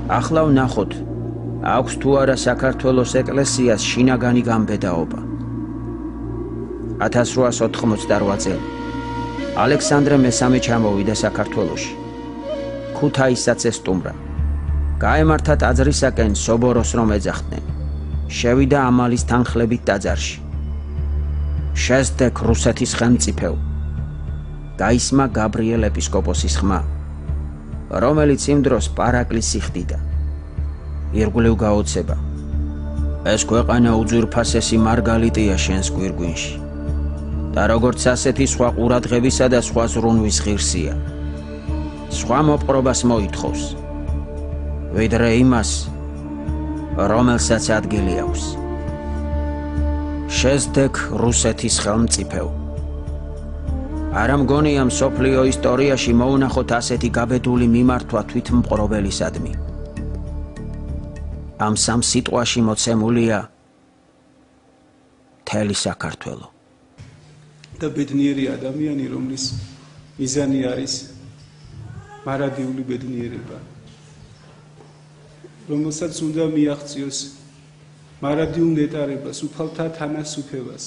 ახლა ვნახოთ, აქვს თუ არა საქართველოს ეკლესიას შინაგანი გამბედაობა. 1888 წელი ალექსანდრე მესამე ჩამოვიდა საქართველოში. ქუთაისაც ესტუმრა. გაემართა ტაძრისაკენ სობოროს რომ ეძახდნენ. შევიდა ამალის თანხლებით ტაძარში. შესდექ რუსეთის ხელმწიფეო. გაისმა გაბრიელ ეპისკოპოსის ხმა, რომელიც იმ დროს პარაკლისი ხდიდა. ირგვლივ გაოცება. ეს ქვეყანა უძვირფასესი მარგალიტია შენს გვირგვინში. და როგორც ასეთი სხვა ყურადღებისა და სხვა ზრუნვის ღირსია. სხვა მოპყრობას მოითხოვს. ვიდრე იმას, რომელსაც ადგილი აქვს. შესდექ რუსეთის ხელმწიფეო. არა მგონია მსოფლიო ისტორიაში მოვნახოთ ასეთი გაბედული მიმართვა თვითმპყრობელისადმი. ამ სამ სიტყვაში მოცემულია მთელი საქართველო. და ბედნიერი ადამიანი, რომლის მიზანი არის მარადიული ბედნიერება, რომელსაც უნდა მიაღწიოს მარადიულ ნეტარებას, უფალთა თანასუფებას.